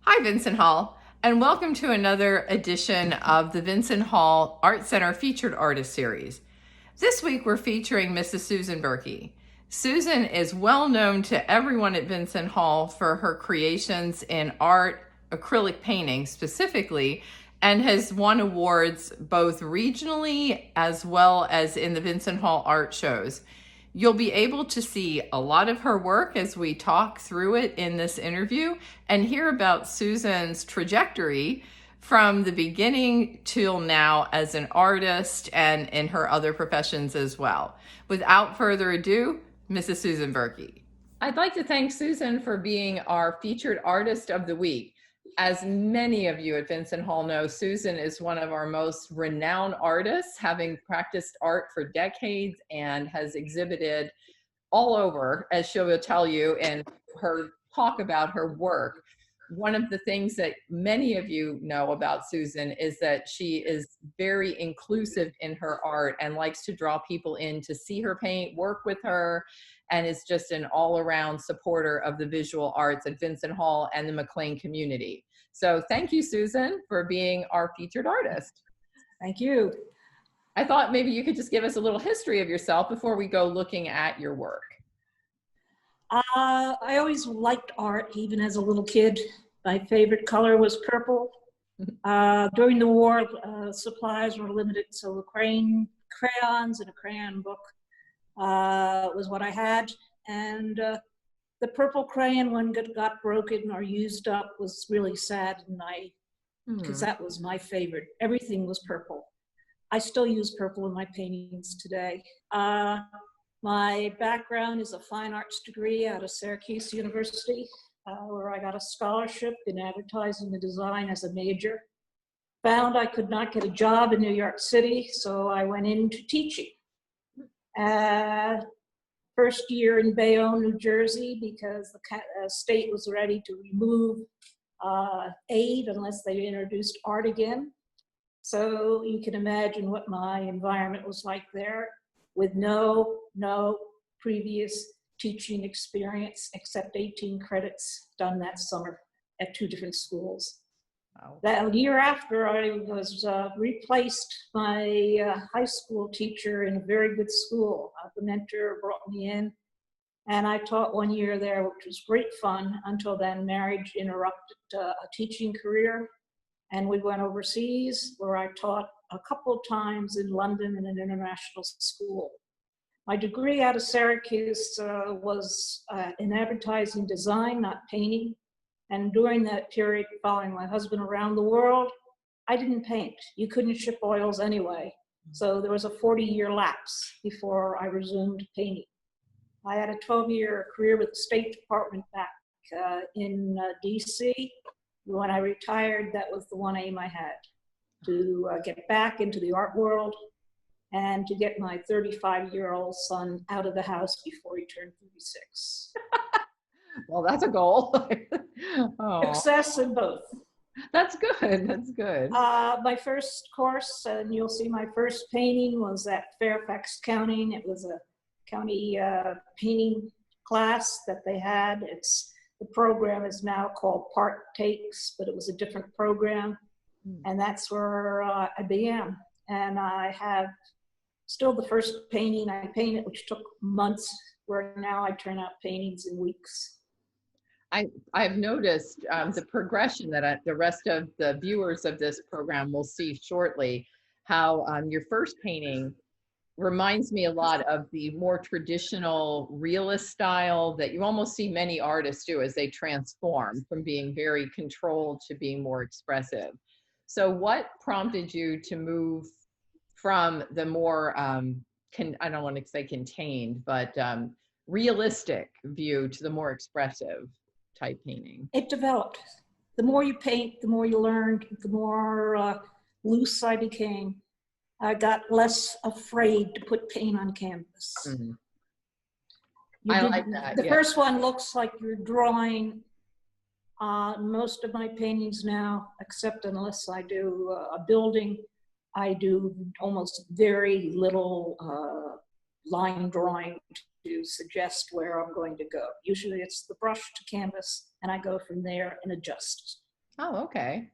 Hi, Vincent Hall, and welcome to another edition of the Vincent Hall Art Center Featured Artist Series. This week we're featuring Mrs. Susan Berkey. Susan is well known to everyone at Vincent Hall for her creations in art, acrylic painting specifically, and has won awards both regionally as well as in the Vincent Hall art shows. You'll be able to see a lot of her work as we talk through it in this interview and hear about Susan's trajectory from the beginning till now as an artist and in her other professions as well. Without further ado, Mrs. Susan Berkey. I'd like to thank Susan for being our featured artist of the week. As many of you at Vincent Hall know, Susan is one of our most renowned artists, having practiced art for decades and has exhibited all over, as she will tell you in her talk about her work. One of the things that many of you know about Susan is that she is very inclusive in her art and likes to draw people in to see her paint, work with her, and is just an all-around supporter of the visual arts at Vincent Hall and the McLean community. So thank you, Susan, for being our featured artist. Thank you. I thought maybe you could just give us a little history of yourself before we go looking at your work. I always liked art, even as a little kid. My favorite color was purple. During the war, supplies were limited, so crayons and a crayon book was what I had. And the purple crayon, when it got broken or used up, was really sad, and because that was my favorite. Everything was purple. I still use purple in my paintings today. My background is a fine arts degree out of Syracuse University, where I got a scholarship in advertising and design as a major. Found I could not get a job in New York City, so I went into teaching. First year in Bayonne, New Jersey, because the state was ready to remove aid unless they introduced art again. So you can imagine what my environment was like there, with no previous teaching experience except 18 credits done that summer at 2 different schools. Wow. That year after, I was replaced by a high school teacher in a very good school. The mentor brought me in, and I taught 1 year there, which was great fun. Until then, marriage interrupted a teaching career, and we went overseas, where I taught a couple of times in London in an international school. My degree out of Syracuse was in advertising design, not painting. And during that period, following my husband around the world, I didn't paint. You couldn't ship oils anyway. So there was a 40-year lapse before I resumed painting. I had a 12-year career with the State Department back in DC. When I retired, that was the one aim I had, to get back into the art world and to get my 35-year-old son out of the house before he turned 36. Well, that's a goal. Success in both. That's good. That's good. My first course, and you'll see my first painting, was at Fairfax County. It was a county painting class that they had. The program is now called Part Takes, but it was a different program. And that's where I began. And I have still the first painting I painted, which took months, where now I turn out paintings in weeks. I've noticed the progression that the rest of the viewers of this program will see shortly, how your first painting reminds me a lot of the more traditional realist style that you almost see many artists do as they transform from being very controlled to being more expressive. So what prompted you to move from the more, I don't want to say contained, but realistic view to the more expressive type painting? It developed. The more you paint, the more you learn, the more loose I became. I got less afraid to put paint on canvas. Mm-hmm. I like that. The first one looks like you're drawing. Most of my paintings now, except unless I do a building, I do almost very little line drawing to suggest where I'm going to go. Usually it's the brush to canvas, and I go from there and adjust. Oh, okay.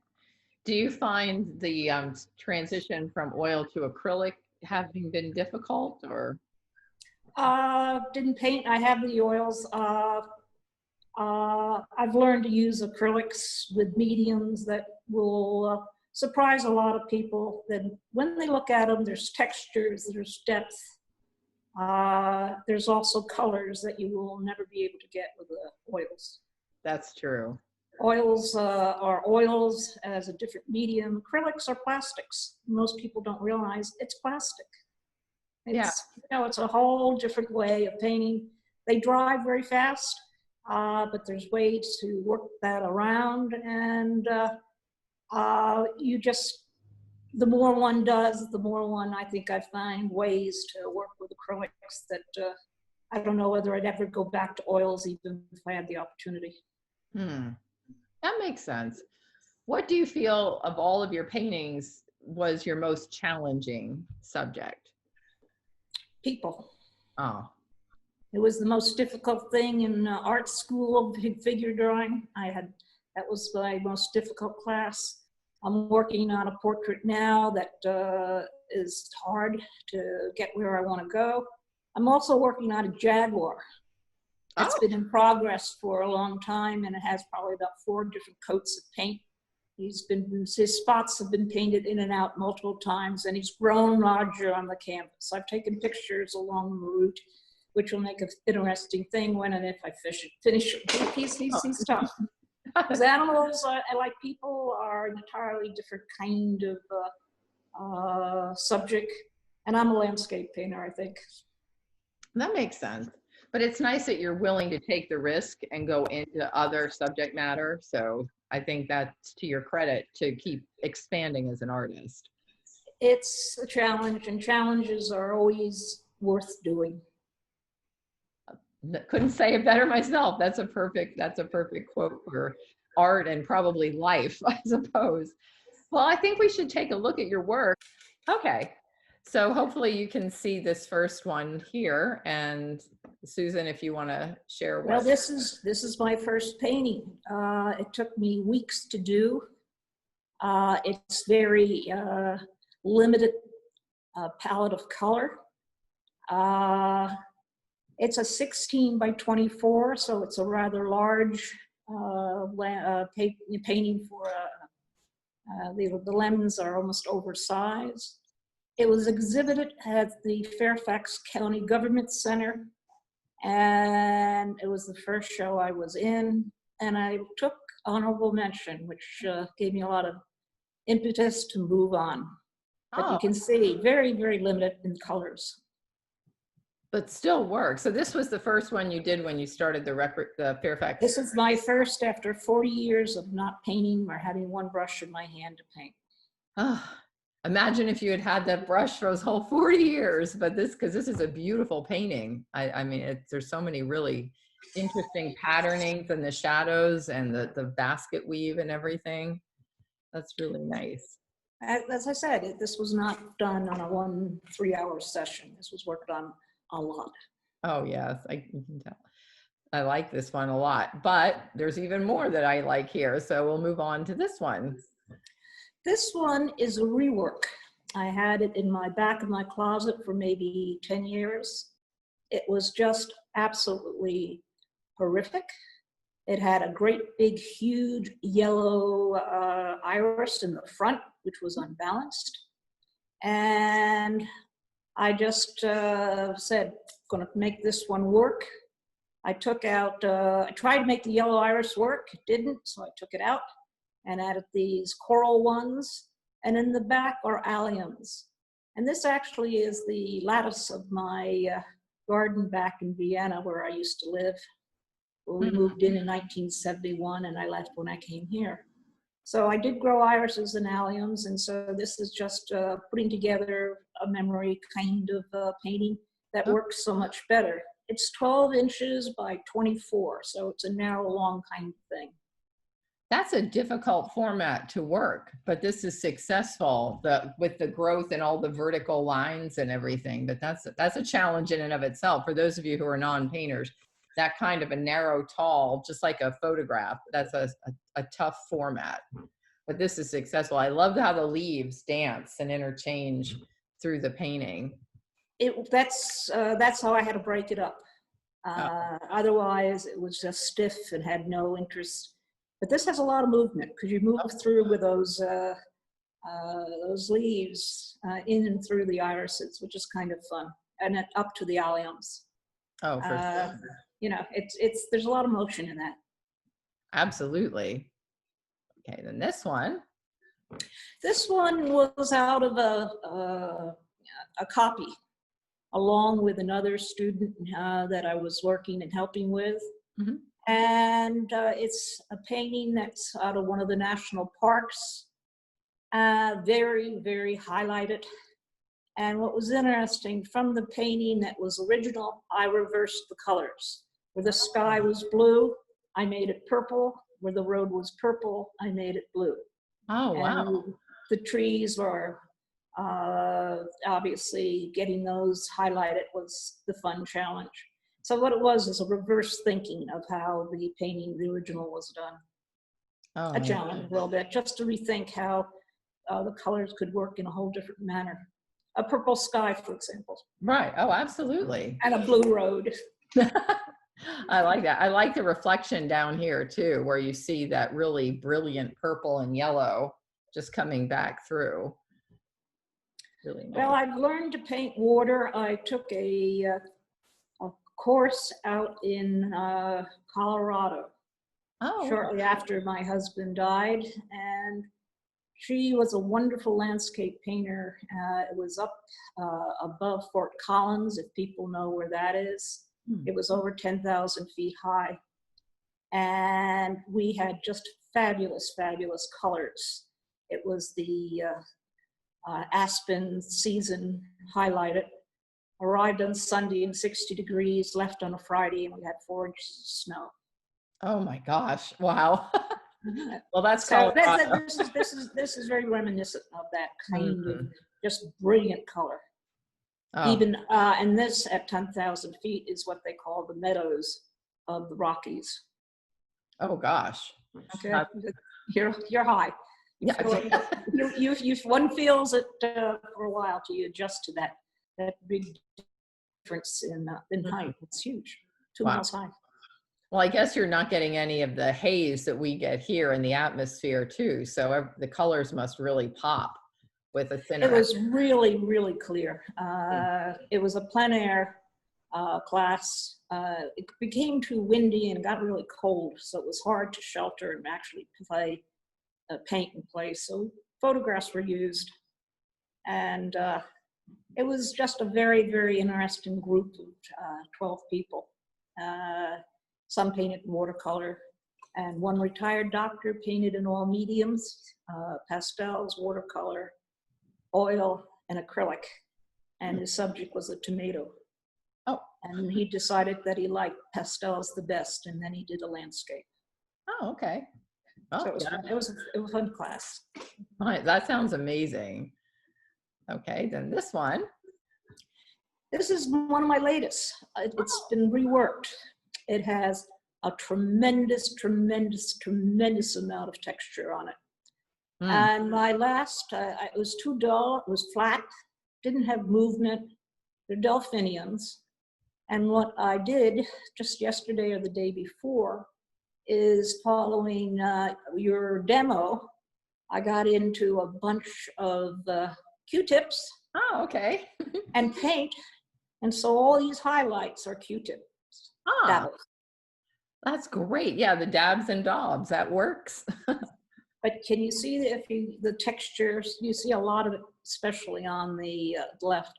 Do you find the transition from oil to acrylic having been difficult or? Didn't paint. I have the oils. I've learned to use acrylics with mediums that will surprise a lot of people. Then when they look at them, there's textures, there's depth. There's also colors that you will never be able to get with the oils. That's true. Oils are oils as a different medium. Acrylics are plastics. Most people don't realize it's plastic. Yeah. It's a whole different way of painting. They dry very fast, but there's ways to work that around. And you just, the more one does, the more one, I think I find ways to work with acrylics that I don't know whether I'd ever go back to oils even if I had the opportunity. Hmm. That makes sense. What do you feel of all of your paintings was your most challenging subject? People. Oh, It was the most difficult thing in art school, figure drawing. That was my most difficult class. I'm working on a portrait now that is hard to get where I want to go. I'm also working on a jaguar. That's oh, been in progress for a long time, and it has probably about 4 different coats of paint. His spots have been painted in and out multiple times, and he's grown larger on the canvas. I've taken pictures along the route, which will make an interesting thing when and if I finish it. He's tough. Because animals, like people, are an entirely different kind of subject, and I'm a landscape painter, I think. that makes sense. But it's nice that you're willing to take the risk and go into other subject matter. So I think that's to your credit to keep expanding as an artist. It's a challenge, and challenges are always worth doing. Couldn't say it better myself. That's a perfect quote for art and probably life, I suppose. Well, I think we should take a look at your work. Okay. So hopefully you can see this first one here. And Susan, if you want to share Well, what. this is my first painting. It took me weeks to do. It's very limited palette of color. It's a 16 by 24, so it's a rather large painting for the lemons are almost oversized. It was exhibited at the Fairfax County Government Center, and it was the first show I was in, and I took honorable mention, which gave me a lot of impetus to move on. But you Oh, can see very, very limited in colors. but still work. So this was the first one you did when you started the Fairfax. This is my first after 40 years of not painting or having one brush in my hand to paint. Oh, imagine if you had had that brush for those whole 40 years, but because this is a beautiful painting. I mean, there's so many really interesting patternings and the shadows and the basket weave and everything. That's really nice. As I said, this was not done on a 1 3-hour session. This was worked on a lot. Oh, yes, I can tell. I like this one a lot, but there's even more that I like here. So we'll move on to this one. This one is a rework. I had it in my back of my closet for maybe 10 years. It was just absolutely horrific. It had a great big huge yellow iris in the front, which was unbalanced. And I just said, going to make this one work. I took out, I tried to make the yellow iris work, it didn't, so I took it out and added these coral ones. And in the back are alliums. And this actually is the lattice of my garden back in Vienna where I used to live. We moved in 1971 and I left when I came here. So I did grow irises and alliums, and so this is just putting together a memory kind of painting that works so much better. It's 12 inches by 24, so it's a narrow, long kind of thing. That's a difficult format to work, but this is successful with the growth and all the vertical lines and everything. But that's a challenge in and of itself for those of you who are non-painters. that kind of a narrow, tall, just like a photograph. That's a tough format. But this is successful. I love how the leaves dance and interchange through the painting. That's how I had to break it up. Otherwise, it was just stiff and had no interest. But this has a lot of movement because you move through with those leaves in and through the irises, which is kind of fun, and then up to the alliums. Oh, for sure. You know, there's a lot of motion in that. Absolutely. Okay, then this one. This one was out of a copy, along with another student that I was working and helping with. Mm-hmm. And it's a painting that's out of one of the national parks, very, very highlighted. And what was interesting, from the painting that was original, I reversed the colors. Where the sky was blue, I made it purple. Where the road was purple, I made it blue. Oh, wow. And the trees were obviously getting those highlighted was the fun challenge. So what it was is a reverse thinking of how the painting, the original, was done. Oh, A challenge a little bit, just to rethink how the colors could work in a whole different manner. A purple sky, for example. right. Oh, absolutely. And a blue road. I like that. I like the reflection down here too, where you see that really brilliant purple and yellow just coming back through. Really nice. Well, I've learned to paint water. I took a course out in Colorado shortly after my husband died, and she was a wonderful landscape painter. It was up above Fort Collins, if people know where that is. It was over 10,000 feet high. And we had just fabulous, fabulous colors. It was the aspen season highlighted. Arrived on Sunday in 60 degrees, left on a Friday, and we had 4 inches of snow. Oh my gosh. Wow. Well, that's so Colorado. this is very reminiscent of that kind of just brilliant color. Even and this at 10,000 feet is what they call the meadows of the Rockies. Oh gosh. Okay, you're high. Yeah. You one feels it for a while till you adjust to that big difference in height. It's huge, 2 miles high. Well, I guess you're not getting any of the haze that we get here in the atmosphere too. So the colors must really pop with a thinner. It was really, really clear. It was a plein air class. It became too windy and got really cold, so it was hard to shelter and actually paint in place. So photographs were used, and it was just a very, very interesting group of 12 people. Some painted in watercolor, and one retired doctor painted in all mediums, pastels, watercolor, oil, and acrylic. And his subject was a tomato. Oh. And he decided that he liked pastels the best, and then he did a landscape. Oh, okay. Oh, so it was a fun class. Right, that sounds amazing. Okay, then this one. This is one of my latest. It's been reworked. It has a tremendous, tremendous, tremendous amount of texture on it. And my last, it was too dull, it was flat, didn't have movement. They're delphiniums. And what I did just yesterday or the day before is, following your demo, I got into a bunch of Q-tips. Oh, okay. And paint. And so all these highlights are Q-tips. That's great. Yeah, the dabs and daubs, that works. But can you see the textures? You see a lot of it, especially on the left.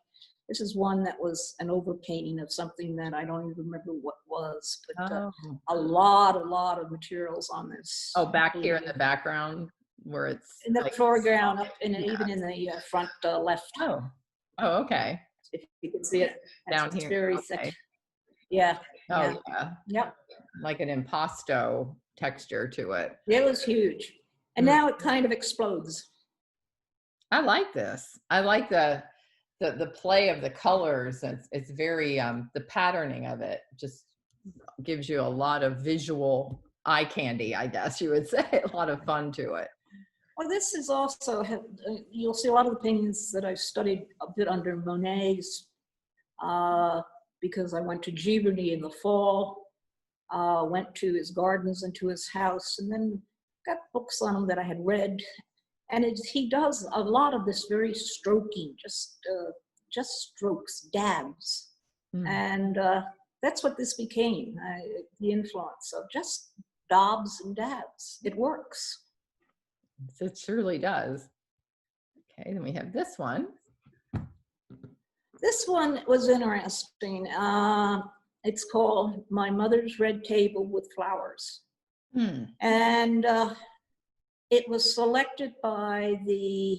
This is one that was an overpainting of something that I don't even remember what was, but a lot of materials on this. Oh, back here in the background where it's in the foreground, up in even in the front left. Oh, okay. If you can see it down here, it's very thick. Yeah. Oh yeah. Yep. Like an impasto texture to it. It was huge, and now it kind of explodes. I like this. I like the play of the colors. It's very the patterning of it just gives you a lot of visual eye candy, I guess you would say, a lot of fun to it. Well, this is also, you'll see a lot of the paintings that I studied a bit under Monet's, because I went to Giverny in the fall, went to his gardens and to his house, and then got books on him that I had read. And he does a lot of this very stroking, just strokes, dabs. And that's what this became, the influence of just dabs and dabs. It works. It surely does. Okay, then we have this one. This one was interesting. It's called My Mother's Red Table with Flowers. And it was selected by the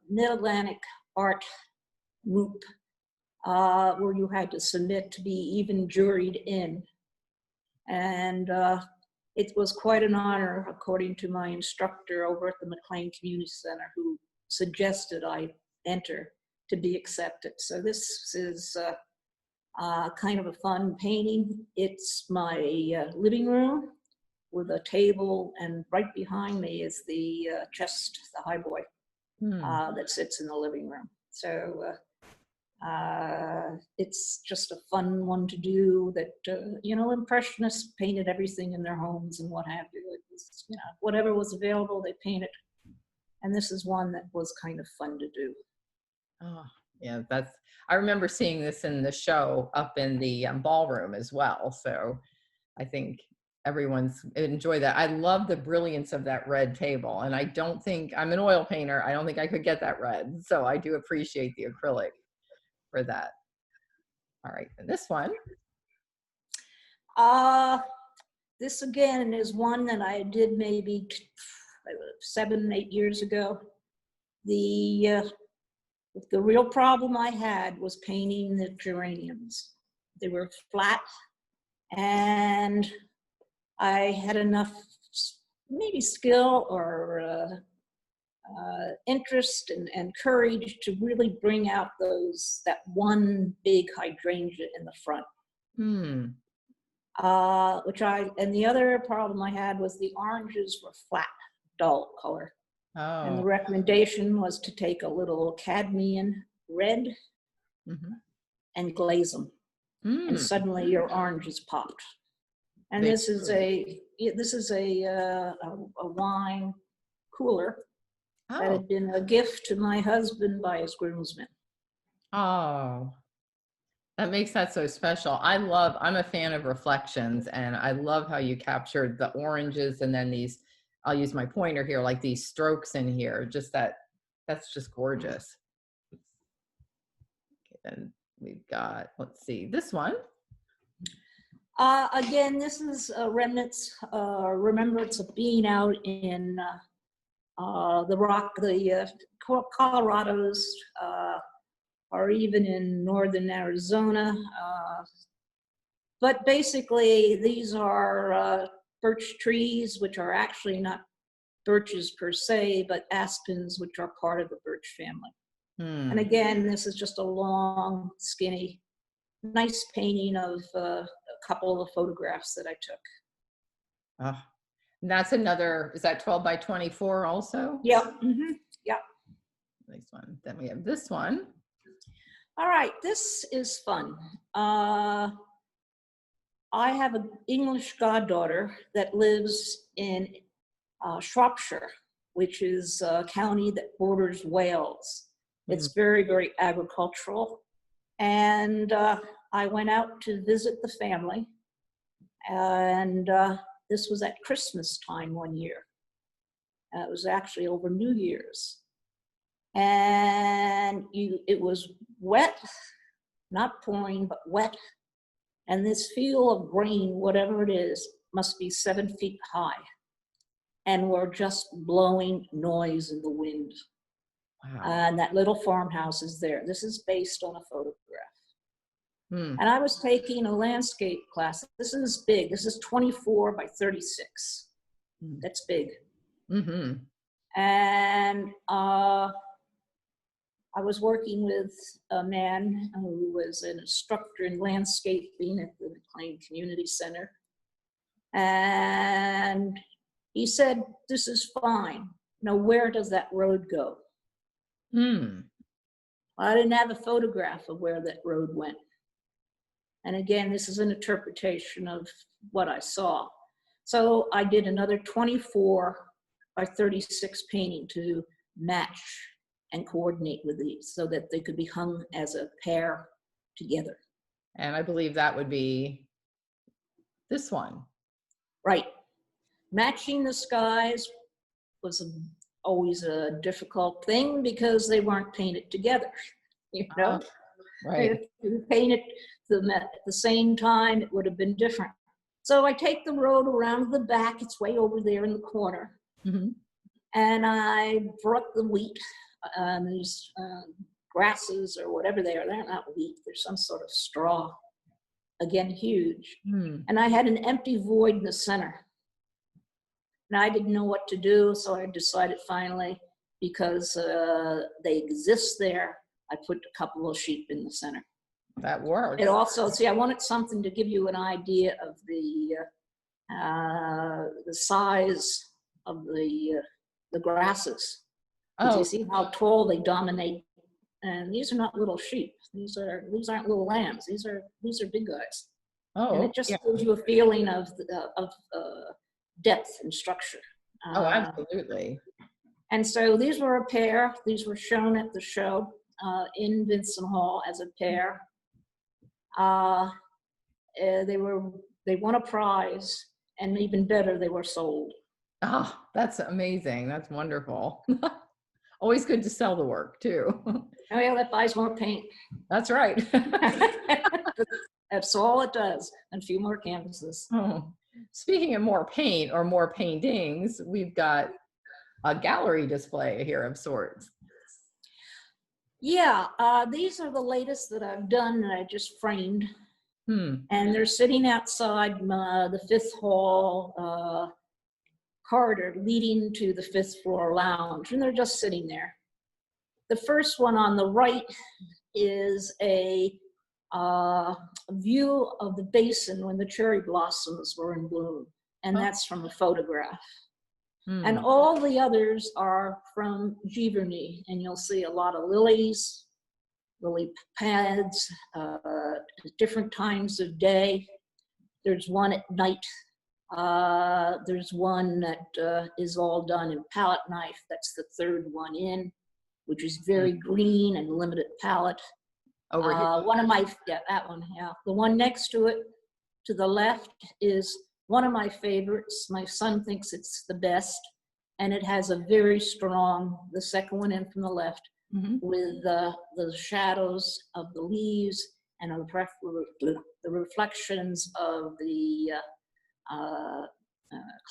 Mid-Atlantic Art Group, where you had to submit to be even juried in. And it was quite an honor, according to my instructor over at the McLean Community Center, who suggested I enter to be accepted. So this is kind of a fun painting. It's my living room with a table, and right behind me is the chest, the highboy, that sits in the living room. So it's just a fun one to do that, Impressionists painted everything in their homes and what have you. It was, whatever was available, they painted. And this is one that was kind of fun to do. Oh, yeah, I remember seeing this in the show up in the ballroom as well. So I think everyone's enjoyed that. I love the brilliance of that red table. And I don't think, I'm an oil painter, I don't think I could get that red. So I do appreciate the acrylic for that. All right, and this one. This again is one that I did maybe 7, 8 years ago. The real problem I had was painting the geraniums. They were flat, and I had enough maybe skill or interest and courage to really bring out that one big hydrangea in the front. And the other problem I had was the oranges were flat, dull color. And the recommendation was to take a little cadmium red and glaze them. And suddenly your oranges popped. And this is a wine cooler that had been a gift to my husband by his groomsmen. Oh, that makes that so special. I'm a fan of reflections, and I love how you captured the oranges and then these, I'll use my pointer here, like these strokes in here, that's just gorgeous. Okay, then we've got, let's see, this one. Again, this is remembrance of being out in the Colorados, or even in northern Arizona. But basically, these are birch trees, which are actually not birches per se, but aspens, which are part of the birch family. And again, this is just a long, skinny, nice painting of a couple of the photographs that I took. That's another, is that 12 by 24 also? Yep. Yep. Nice one. Then we have this one. All right, this is fun. I have an English goddaughter that lives in Shropshire, which is a county that borders Wales. It's very, very agricultural. And I went out to visit the family. And this was at Christmas time one year. It was actually over New Year's. And it was wet, not pouring, but wet. And this field of grain, whatever it is, must be 7 feet high. And we're just blowing noise in the wind. Wow. And that little farmhouse is there. This is based on a photograph. And I was taking a landscape class. This is big. This is 24 by 36. That's big. And I was working with a man who was an instructor in landscaping at the McLean Community Center. And he said, "This is fine. Now, where does that road go?" Hmm. I didn't have a photograph of where that road went. And again, this is an interpretation of what I saw. So I did another 24 by 36 painting to match and coordinate with these so that they could be hung as a pair together. And I believe that would be this one. Right. Matching the skies was always a difficult thing because they weren't painted together. You know, Right. if you painted them at the same time, it would have been different. So I take the road around the back, it's way over there in the corner, Mm-hmm. and I brought the wheat, these grasses or whatever they are. They're not wheat, they're some sort of straw, again, huge. Hmm. And I had an empty void in the center. And I didn't know what to do, so I decided finally, because they exist there, I put a couple of sheep in the center. That works. It also, see, I wanted something to give you an idea of the size of the grasses. Because Oh, you see how tall they dominate. And these are not little sheep. These aren't little lambs. These are big guys. And oh, it just yeah. gives you a feeling of depth and structure. Oh, absolutely. And so these were a pair. These were shown at the show in Vincent Hall as a pair. They won a prize, and even better, they were sold. Oh, that's amazing. That's wonderful. Always good to sell the work too. Oh yeah, that buys more paint. That's right. That's all it does, and a few more canvases. Oh. Speaking of more paint or more paintings, we've got a gallery display here of sorts. Yeah, these are the latest that I've done that I just framed. Hmm. And they're sitting outside the fifth hall corridor leading to the fifth floor lounge, and they're just sitting there. The first one on the right is a view of the basin when the cherry blossoms were in bloom, and that's from a photograph. And all the others are from Giverny, and you'll see a lot of lilies, lily pads, different times of day. There's one at night. There's one that is all done in palette knife. That's the third one in, which is very green and limited palette. Over here. One of my, yeah, that one, yeah. The one next to it, to the left, is one of my favorites. My son thinks it's the best, and it has a very strong, the second one in from the left, with the shadows of the leaves and the reflections of the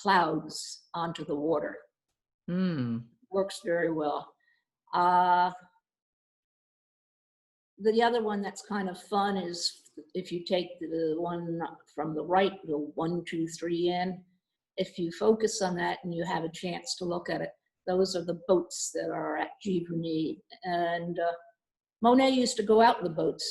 clouds onto the water. Works very well. The other one that's kind of fun is if you take the one from the right, the 1, 2, 3 in, if you focus on that and you have a chance to look at it, those are the boats that are at Giverny. And Monet used to go out in the boats.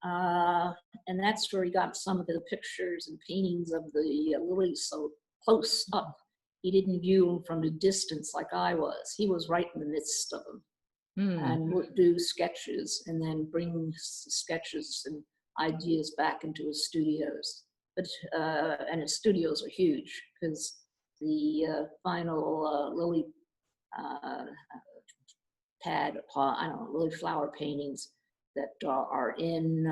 And that's where he got some of the pictures and paintings of the lilies so close up. He didn't view them from a distance like I was. He was right in the midst of them. And would do sketches and then bring sketches and ideas back into his studios. But and his studios are huge because the final lily pad, I don't know, lily flower paintings that are in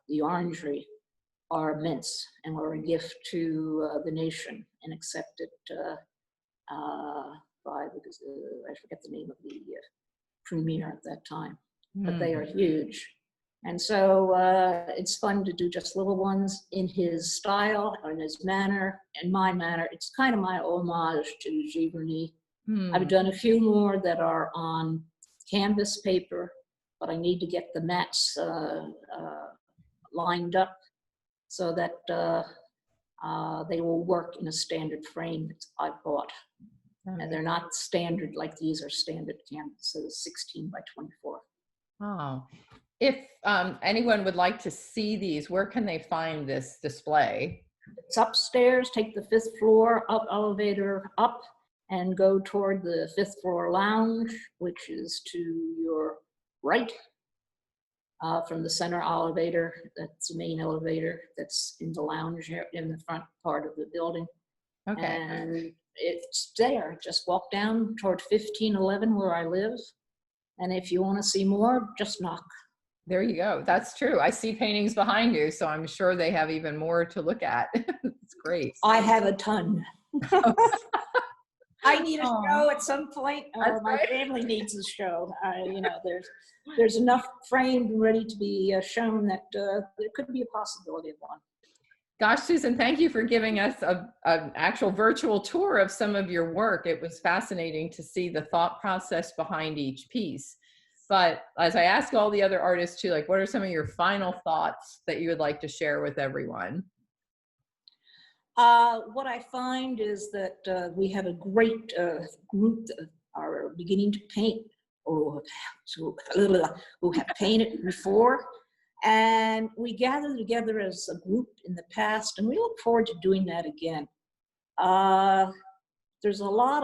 the orangery are immense and were a gift to the nation and accepted by, because I forget the name of the premier at that time, but they are huge. And so it's fun to do just little ones in his style, in his manner, in my manner. It's kind of my homage to Giverny. I've done a few more that are on canvas paper, but I need to get the mats lined up so that they will work in a standard frame that I bought. And they're not standard like these are standard canvases, 16 by 24. Oh, if anyone would like to see these, where can they find this display? It's upstairs, take the 5th floor, up elevator up, and go toward the 5th floor lounge, which is to your right from the center elevator. That's the main elevator that's in the lounge here in the front part of the building. Okay. And it's there. Just walk down toward 1511 where I live. And if you want to see more, just knock. There you go. That's true. I see paintings behind you, so I'm sure they have even more to look at. It's great. I have a ton. I need a show at some point, or my family needs a show. You know, there's enough framed and ready to be shown that there could be a possibility of one. Gosh, Susan, thank you for giving us an actual virtual tour of some of your work. It was fascinating to see the thought process behind each piece. But as I ask all the other artists too, like, what are some of your final thoughts that you would like to share with everyone? What I find is that we have a great group that are beginning to paint, or who have painted before. And we gather together as a group in the past, and we look forward to doing that again. There's a lot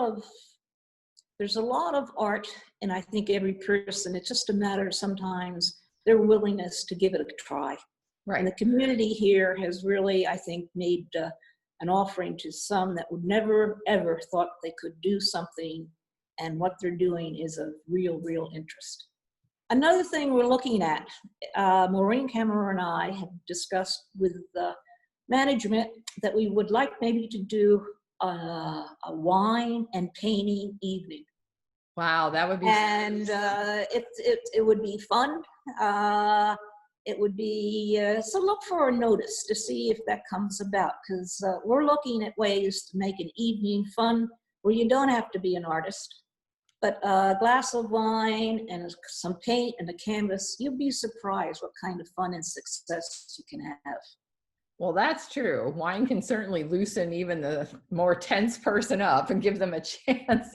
of art, and I think every person, it's just a matter of sometimes their willingness to give it a try. Right. And the community here has really, I think, made an offering to some that would never, ever thought they could do something, and what they're doing is of real interest. Another thing we're looking at, Maureen Kammerer and I have discussed with the management that we would like maybe to do a wine and painting evening. Wow, that would be. And it would be fun. It would be, so look for a notice to see if that comes about, because we're looking at ways to make an evening fun where you don't have to be an artist, but a glass of wine and some paint and a canvas, you'll be surprised what kind of fun and success you can have. Well, that's true. Wine can certainly loosen even the more tense person up and give them a chance.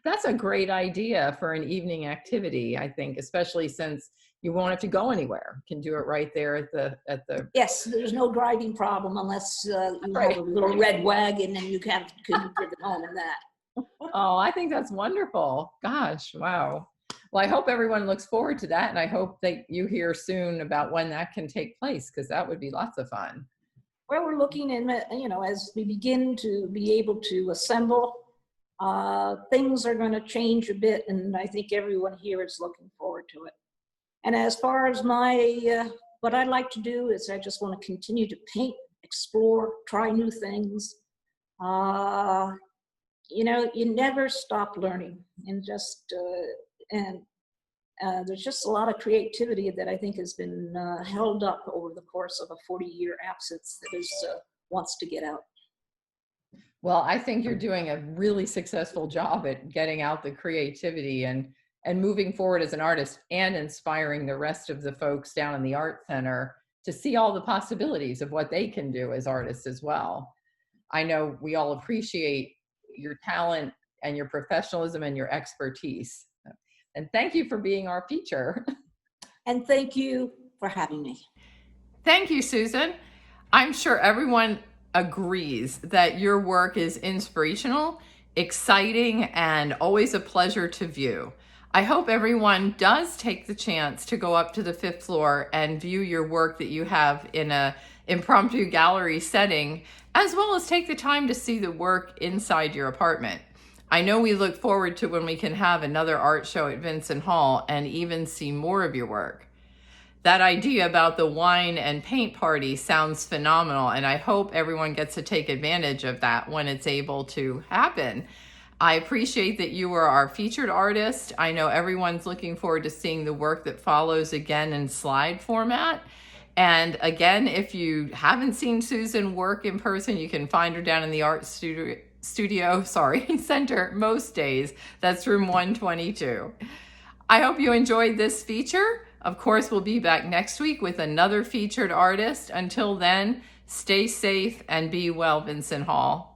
That's a great idea for an evening activity, I think, especially since you won't have to go anywhere. You can do it right there at the. Yes, there's no driving problem unless you have a little red wagon and you couldn't get it home in that. Oh, I think that's wonderful. Gosh, wow. Well, I hope everyone looks forward to that, and I hope that you hear soon about when that can take place, because that would be lots of fun. Well, we're looking in, you know, as we begin to be able to assemble, things are going to change a bit, and I think everyone here is looking forward to it. And as far as my, what I'd like to do is I just want to continue to paint, explore, try new things. You know, you never stop learning, and just, there's just a lot of creativity that I think has been held up over the course of a 40-year absence that is wants to get out. Well, I think you're doing a really successful job at getting out the creativity and moving forward as an artist, and inspiring the rest of the folks down in the Art Center to see all the possibilities of what they can do as artists as well. I know we all appreciate your talent and your professionalism and your expertise. And thank you for being our feature. And thank you for having me. Thank you, Susan. I'm sure everyone agrees that your work is inspirational, exciting, and always a pleasure to view. I hope everyone does take the chance to go up to the 5th floor and view your work that you have in a impromptu gallery setting, as well as take the time to see the work inside your apartment. I know we look forward to when we can have another art show at Vincent Hall and even see more of your work. That idea about the wine and paint party sounds phenomenal, and I hope everyone gets to take advantage of that when it's able to happen. I appreciate that you are our featured artist. I know everyone's looking forward to seeing the work that follows again in slide format. And again, if you haven't seen Susan work in person, you can find her down in the art studio center most days. That's room 122. I hope you enjoyed this feature. Of course, we'll be back next week with another featured artist. Until then, stay safe and be well, Vincent Hall.